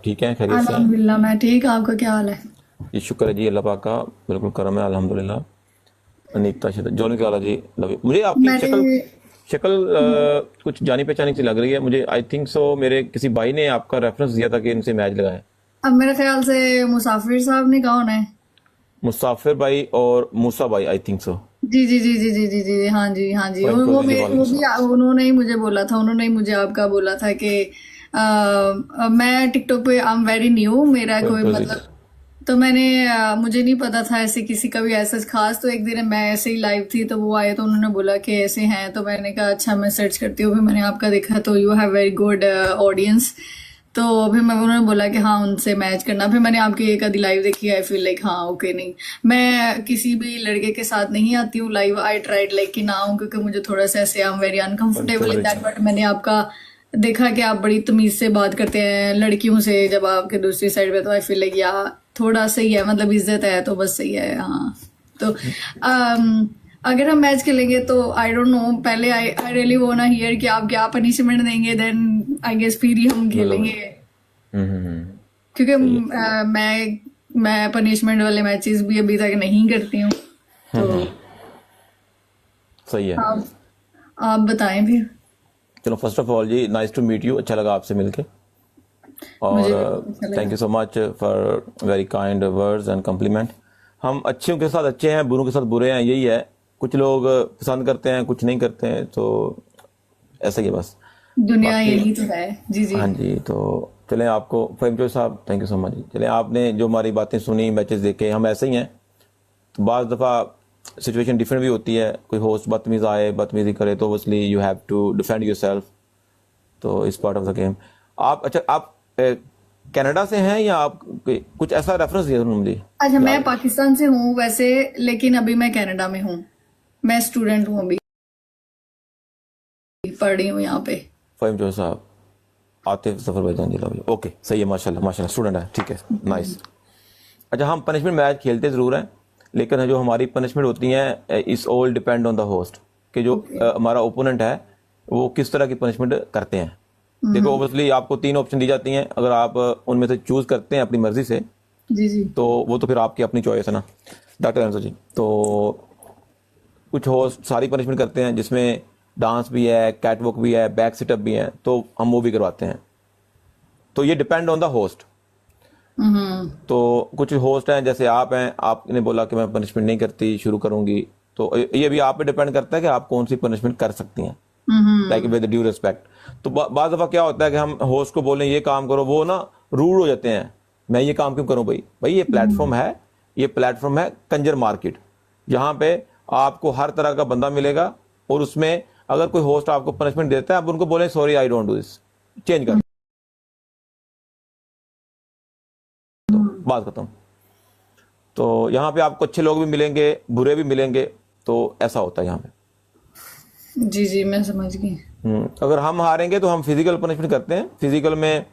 ठीक है, खैरियत से हैं? अल्हम्दुलिल्लाह मैं ठीक। आपका क्या हाल है? जी शुक्र है जी, अल्लाह पाक का बिल्कुल करम है, अल्हम्दुलिल्लाह। अनीता शेर जॉनी वाला जी, लव यू। मुझे आपकी मेरे शक्ल शक्ल कुछ जानी पहचानी सी लग रही है मुझे। आई थिंक सो मेरे किसी भाई ने आपका रेफरेंस दिया था कि इनसे मैच लगाएं। अब मेरे ख्याल से मुसाफिर साहब ने कहा होना है। मुसाफिर भाई और मूसा भाई, आई थिंक सो। जी जी जी जी जी जी जी, हाँ जी हाँ जी। फाइम वो चौधरी जी, वालेकुम वो भी सलाम। उन्होंने ही मुझे बोला था, उन्होंने ही मुझे आपका बोला था कि मैं टिकटॉक पे आई एम वेरी न्यू, मेरा फाइम कोई चौधरी जी। मतलब। तो मैंने मुझे नहीं पता था ऐसे किसी का भी ऐसा खास। तो एक दिन मैं ऐसे ही लाइव थी तो वो आए तो उन्होंने बोला कि ऐसे हैं, तो मैंने कहा अच्छा मैं सर्च करती हूँ। फिर मैंने आपका देखा तो you have very good audience. तो फिर मैं उन्होंने बोला कि हाँ उनसे मैच करना। फिर मैंने आपकी एक आधी लाइव देखी। आई फील लाइक हाँ ओके। नहीं, मैं किसी भी लड़के के साथ नहीं आती हूँ लाइव। आई ट्राइड लाइक कि ना आऊँ, क्योंकि मुझे थोड़ा सा ऐसे आई एम वेरी फाइम अनकंफर्टेबल इन चौधरी दैट। जी। बट मैंने आपका देखा कि आप बड़ी तमीज से बात करते हैं लड़कियों से जब आपके दूसरी साइड पे। तो आई फील लाइक या थोड़ा सही है, मतलब इज्जत है तो बस सही है। हाँ तो अगर हम मैच खेलेंगे तो आई डोंट नो, पहले आई आई रियली वांट हियर कि आप क्या पनिशमेंट देंगे, देन आई गेस फिर ही हम मतलब खेलेंगे। क्योंकि सही है। मैं पनिशमेंट वाले मैचेस भी अभी तक नहीं करती हूँ। तो सही है। आप आप बताएं फिर। चलो, फर्स्ट ऑफ ऑल जी, नाइस टू मीट यू, अच्छा लगा आपसे मिलके। और मुझे भी बहुत अच्छा थैंक लगा। You so much for very kind words and complement. हम अच्छों के साथ अच्छे हैं, बुरों के साथ बुरे हैं, यही है। कुछ लोग पसंद करते हैं, कुछ नहीं करते हैं, तो ऐसा ही है बस। दुनिया बाकी यही तो है। जी जी। हाँ जी, तो चलें, आपको फहीम साहब थैंक यू सो मच जी। चलें, आपने जो हमारी बातें सुनी, मैचेस देखे, हम ऐसे ही हैं। तो बाज़ दफ़ा सिचुएशन डिफरेंट भी होती है, कोई होस्ट बदतमीज़ आए, बदतमीज़ी करे, तो obviously you have to defend yourself. तो इस पार्ट ऑफ द गेम। आप अच्छा, आप कनाडा से हैं या आप कुछ ऐसा रेफरेंस दिया उन्होंने मुझे अच्छा, मैं याद है। पाकिस्तान से हूँ वैसे, लेकिन अभी मैं कनाडा में हूँ। मैं स्टूडेंट हूँ, अभी पढ़ रही हूँ यहाँ पे। फहीम साहब, आतिफ जफर भाईजान जी, लव यू। ओके, सही है, माशाल्लाह माशाल्लाह, स्टूडेंट है, ठीक है, नाइस। अच्छा, हम पनिशमेंट मैच खेलते ज़रूर हैं, लेकिन जो हमारी पनिशमेंट होती हैं इस all depend on the host, कि जो ओके। हमारा ओपोनेंट है वो किस तरह की पनिशमेंट करते हैं। देखो, ओबियसली आपको तीन ऑप्शन दी जाती हैं, अगर आप उनमें से चूज करते हैं अपनी मर्जी से, जी जी। तो वो तो फिर आपकी अपनी चॉइस है ना, डॉक्टर आंसर जी। तो कुछ होस्ट सारी पनिशमेंट करते हैं, जिसमें डांस भी है, कैटवॉक भी है, बैक सिटअप भी है, तो हम वो भी करवाते हैं। तो ये डिपेंड ऑन द होस्ट। हम्म तो कुछ होस्ट हैं, जैसे आप हैं, आपने बोला कि मैं पनिशमेंट नहीं करती, शुरू करूंगी। तो ये भी आप पे डिपेंड करता है कि आप कौन सी पनिशमेंट कर सकती हैं, लाइक विद ड्यू रिस्पेक्ट। तो बाज दफा क्या होता है कि हम होस्ट को बोलें ये काम करो, वो ना रूड हो जाते हैं। मैं ये काम क्यों करूं भाई, भाई ये प्लेटफॉर्म है, ये प्लेटफॉर्म है कंजर मार्केट, जहां पे आपको हर तरह का बंदा मिलेगा। और उसमें अगर कोई होस्ट आपको पनिशमेंट देता है, आप उनको बोले sorry I don't do this, change कर दो, बात खत्म। तो यहाँ पे आपको अच्छे लोग भी मिलेंगे, बुरे भी मिलेंगे, तो ऐसा होता है यहाँ पे। जी जी, मैं समझ गई। अगर हम हारेंगे तो हम फिजिकल पनिशमेंट करते हैं। फिजिकल में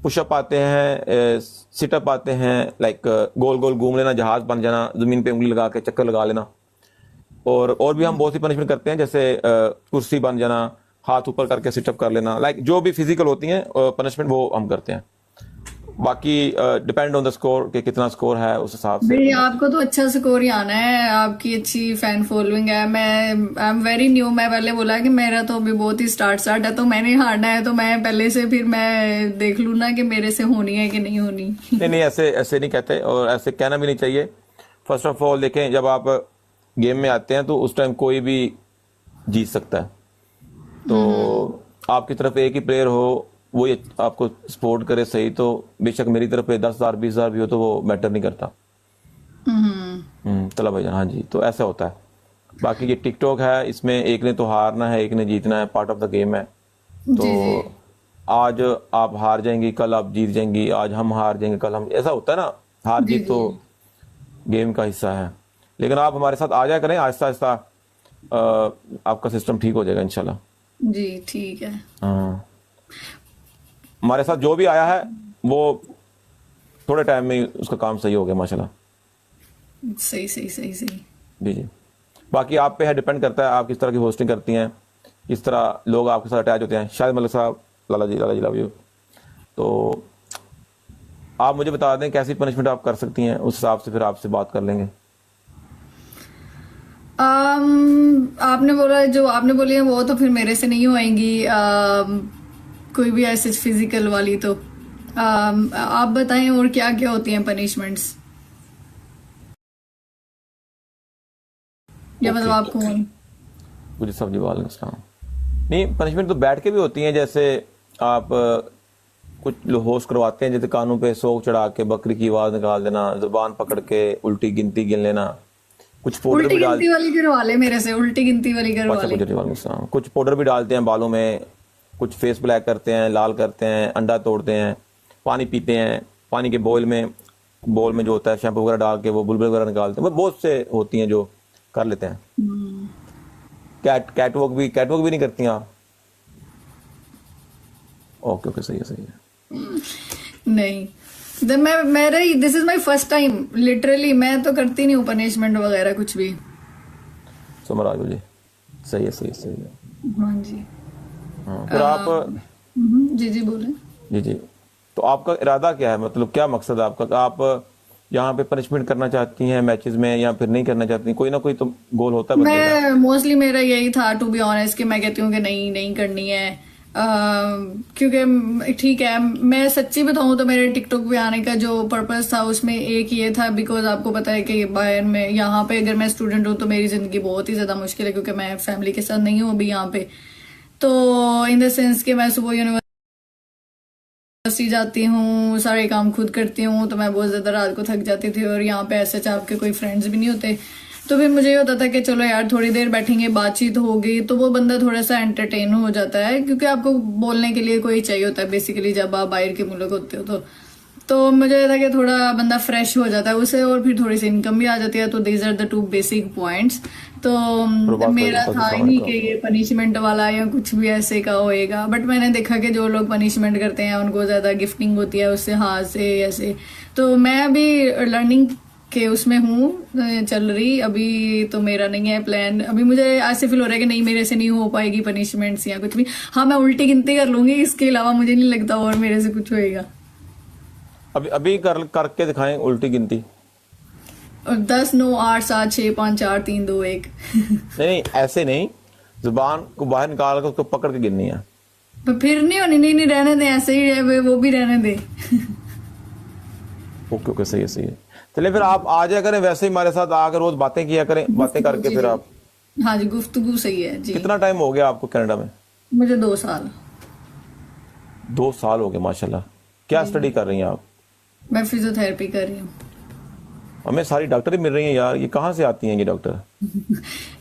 पुशअप आते हैं, सिटअप आते हैं, लाइक गोल गोल घूम लेना, जहाज बन जाना, जमीन पे उंगली लगा के चक्कर लगा लेना। और भी हम बहुत सी पनिशमेंट करते हैं, जैसे कुर्सी बन जाना, हाथ ऊपर करके सिटअप कर लेना, लाइक जो भी फिजिकल होती हैं पनिशमेंट, वो हम करते हैं। बाकी डिपेंड ऑन द स्कोर, कि कितना स्कोर है उस हिसाब से। भाई आपको तो अच्छा स्कोर ही आना है, आपकी अच्छी फैन फॉलोइंग है। मैं आई एम वेरी न्यू। मैं पहले बोला कि मेरा तो अभी बहुत ही स्टार्ट स्टार्ट है, तो मैंने हारना है तो मैं पहले से फिर मैं देख लूँ ना कि मेरे से होनी है कि नहीं होनी। नहीं नहीं, ऐसे ऐसे नहीं कहते, और ऐसे कहना भी नहीं चाहिए। फर्स्ट ऑफ ऑल देखें, जब आप गेम में आते हैं तो उस टाइम कोई भी जीत सकता है। तो आपकी तरफ एक ही प्लेयर हो, वो ये आपको सपोर्ट करे, सही, तो बेशक मेरी तरफ पे 10,000 20,000 भी हो तो वो मैटर नहीं करता। तला भाईजान, हाँ जी, तो ऐसा होता है। बाकी ये टिकटॉक है, इसमें एक ने तो हारना है, एक ने जीतना है, पार्ट ऑफ द गेम है। तो जी जी आज आप हार जाएंगी, कल आप जीत जाएंगी, आज हम हार जाएंगे, कल हम, ऐसा होता है ना। हार जी जीत जी तो गेम का हिस्सा है। लेकिन आप हमारे साथ आ जाया करें, आहिस्ता आहिस्ता आपका सिस्टम ठीक हो जाएगा इंशाल्लाह। जी, ठीक है। हाँ, हमारे साथ जो भी आया है वो थोड़े टाइम में ही उसका काम सही हो गया माशाल्लाह। सही सही सही सही। जी जी। बाकी आप पे है, डिपेंड करता है आप किस तरह की होस्टिंग करती हैं, किस तरह लोग आपके साथ अटैच होते हैं। शायद मलिक साहब, लाला जी लव यू। तो आप मुझे बता दें कैसी पनिशमेंट आप कर सकती हैं, उस हिसाब से फिर आपसे बात कर लेंगे। आपने बोला, जो आपने बोली है वो तो फिर मेरे से नहीं होएंगी। कोई भी ऐसे फिजिकल वाली तो आप बताएं और क्या क्या होती हैं पनिशमेंट्स, या मतलब ओके, आपको मुझे सब्जी वाले इस्लाम नहीं, पनिशमेंट तो बैठ के भी होती हैं। जैसे आप कुछ होस्ट करवाते हैं, जैसे कानों पे सोख चढ़ा के बकरी की आवाज निकाल देना, जुबान पकड़ के उल्टी गिनती गिन लेना, कुछ पाउडर उल्टी भी डाल, गिनती वाली करवा ले मेरे से, उल्टी गिनती वाली करवा अच्छा ले। कुछ वाले इस्लाम, कुछ पाउडर भी डालते हैं बालों में, कुछ फेस ब्लैक करते हैं, लाल करते हैं, अंडा तोड़ते हैं, पानी पीते हैं, पानी के बोल में जो होता है शैम्पू वगैरह डाल के वो बुलबुल वगैरह निकालते हैं। वो बहुत से होती हैं जो कर लेते हैं। कैटवॉक भी नहीं करती हैं आप? ओके ओके, सही है सही है। नहीं, मेरा this is my first time literally, मैं तो करती नहीं हूँ पनिशमेंट वगैरह कुछ भी। समझ आ जी, सही है सही है सही है। हाँ जी। हाँ, फिर आप जी जी बोले। जी जी, तो आपका इरादा क्या है, मतलब क्या मकसद है आपका? आप यहाँ पे पनिशमेंट करना चाहती हैं मैचेस में, या फिर नहीं करना चाहती? कोई ना कोई तो गोल होता है बंदे का। मैं मोस्टली मेरा यही था टू बी ऑनेस्ट, कि मैं कहती हूँ कि नहीं नहीं करनी है। क्योंकि ठीक है, मैं सच्ची बताऊं तो मेरे टिकटॉक पे आने का जो पर्पस था उसमें एक ये था, बिकॉज आपको पता है कि बाहर में, यहाँ पे अगर मैं स्टूडेंट हूँ तो मेरी जिंदगी बहुत ही ज्यादा मुश्किल है, क्योंकि मैं फैमिली के साथ नहीं हूँ अभी यहाँ पे। तो इन द सेंस कि मैं सुबह यूनिवर्सिटी जाती हूँ, सारे काम खुद करती हूँ, तो मैं बहुत ज्यादा रात को थक जाती थी, और यहाँ पे ऐसे आपके कोई फ्रेंड्स भी नहीं होते। तो फिर मुझे ये होता था कि चलो यार थोड़ी देर बैठेंगे, बातचीत होगी, तो वो बंदा थोड़ा सा एंटरटेन हो जाता है, क्योंकि आपको बोलने के लिए कोई चाहिए होता है बेसिकली जब आप बाहर के मुल्क होते हो। तो मुझे ये था कि थोड़ा बंदा फ्रेश हो जाता है उससे, और फिर थोड़ी सी इनकम भी आ जाती है। तो these are the two basic points. तो मेरा था ही नहीं कि ये पनिशमेंट वाला या कुछ भी ऐसे का होएगा, बट मैंने देखा कि जो लोग पनिशमेंट करते हैं उनको ज्यादा गिफ्टिंग होती है उससे, हाथ से ऐसे। तो मैं अभी लर्निंग के उसमें हूँ, चल रही अभी, तो मेरा नहीं है प्लान अभी। मुझे ऐसे फील हो रहा है कि नहीं, मेरे से नहीं हो पाएगी पनिशमेंट्स या कुछ भी। हाँ, मैं उल्टी गिनती कर लूंगी, इसके अलावा मुझे नहीं लगता और मेरे से कुछ होएगा। अभी करके दिखाएं उल्टी गिनती। 10 9 8 7 6 5 4 3 2 1। नहीं ऐसे नहीं, जुबान को बाहर निकाल कर उसको पकड़ के गिननी है। पर फिर नहीं होनी। नहीं नहीं, रहने दे ऐसे ही है, वो भी रहने दे। ओके ओके, सही है सही है। चलिए फिर आप आ जाया करें, वैसे ही हमारे साथ आकर रोज बातें किया करें, बातें करके जी फिर जी। आप। हाँ जी, गुफ्तगू सही है जी। कितना टाइम हो गया आपको कनाडा में? मुझे 2 साल। 2 साल हो गए, माशाल्लाह। क्या स्टडी कर रही हैं आप? मैं फिजियोथेरेपी कर रही हूँ। हमें सारी डॉक्टर ही मिल रही हैं यार, ये कहाँ से आती हैं ये डॉक्टर?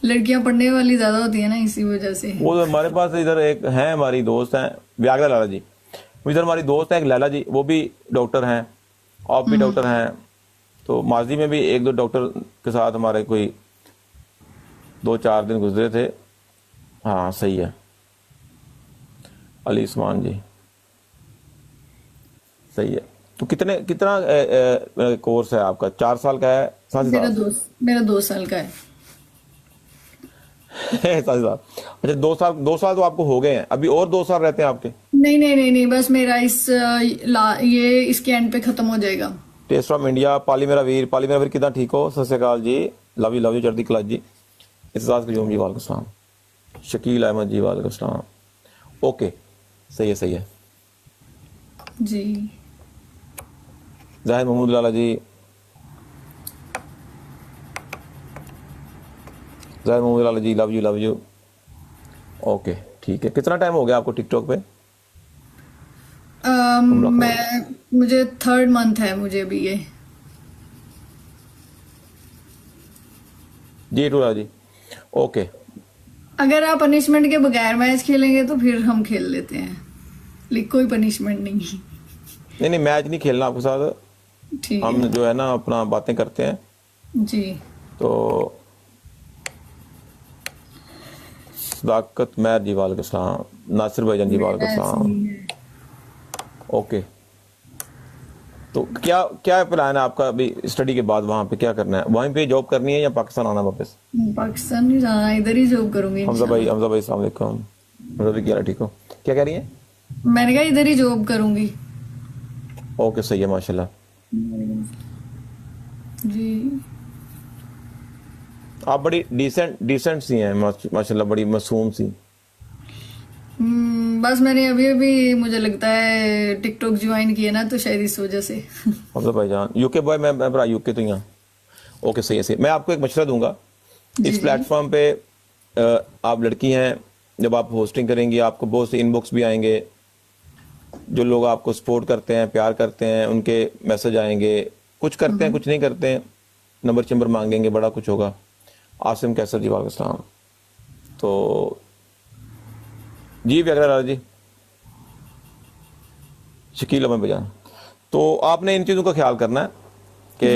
लड़कियां पढ़ने वाली ज्यादा होती है ना, इसी वजह से। वो तो हमारे पास इधर एक हैं, हमारी दोस्त हैं व्यागरा लाला जी, इधर हमारी दोस्त है एक लैला जी, वो भी डॉक्टर हैं, आप भी डॉक्टर हैं। तो माजी में भी 1 2 डॉक्टर के साथ हमारे कोई 2 4 दिन गुजरे थे। हाँ सही है, अली उस्मान जी, सही है। तो कितना कोर्स है आपका? 4 साल का है? 7 साल? मेरा 2 साल का है। 7 साल। अच्छा, 2 साल तो आपको हो गए हैं, अभी और 2 साल रहते हैं आपके? नहीं नहीं नहीं नहीं, बस मेरा ये इसके एंड पे खत्म हो जाएगा। टेस्ट फ्रॉम इंडिया, पाली मेरा वीर कितना ठीक हो? सत श्री अकाल जी, लव यू चढ़ती कला जी, इस्ताद कयूम जी वालेकुम सलाम, शकील अहमद जी वालेकुम सलाम। ओके, सही है जी। जाहिद महमूद लाला जी, लव यू। ओके ठीक है। कितना टाइम हो गया आपको टिकटॉक पे? मुझे 3rd मंथ है मुझे भी ये। जी टूला जी, ओके। अगर आप पनिशमेंट के बगैर मैच खेलेंगे तो फिर हम खेल लेते हैं, लेकिन कोई पनिशमेंट नहीं। नहीं मैच नहीं खेलना आपके साथ, ठीक हम है जो है ना अपना बातें करते हैं। जी। तो सदाकत महर जी वालेकुम सलाम, नासिर भाईजान जी वालेकुम ऐसे सलाम। ही है। ओके, तो क्या प्लान है आपका अभी स्टडी के बाद? वहां पे क्या करना है? वहीं पे जॉब करनी है या पाकिस्तान आना वापस? पाकिस्तान नहीं जाना, इधर ही जॉब करूंगी हमजा भाई इंशाल्लाह। अस्सलाम वालेकुम। हमजा भाई क्या ठीक हो? क्या कह रही हैं? मैंने कहा इधर ही जॉब करूंगी। ओके, सही है माशाल्लाह। जी। आप बड़ी डिसेंट डिसेंट सी हैं माशाल्लाह, बड़ी मासूम सी। बस मैंने अभी अभी मुझे लगता है टिकटॉक ज्वाइन किया ना, तो शायद इस वजह से। मतलब भाईजान यूके बॉय, मैं भरा यूके तो यहाँ। ओके, सही है सही। मैं आपको एक मशवरा दूंगा, जी इस जी। प्लेटफॉर्म पे आप लड़की हैं, जब आप होस्टिंग करेंगी आपको बहुत से इनबॉक्स भी आएंगे, जो लोग आपको सपोर्ट करते हैं, प्यार करते हैं, उनके मैसेज आएंगे। कुछ करते हैं, कुछ नहीं करते हैं, नंबर चंबर मांगेंगे, बड़ा कुछ होगा। आसिम कैसर जी, वालेकुम सलाम। तो जी वगैरह जी, शकील अहमद भाईजान। तो आपने इन चीज़ों का ख्याल करना है कि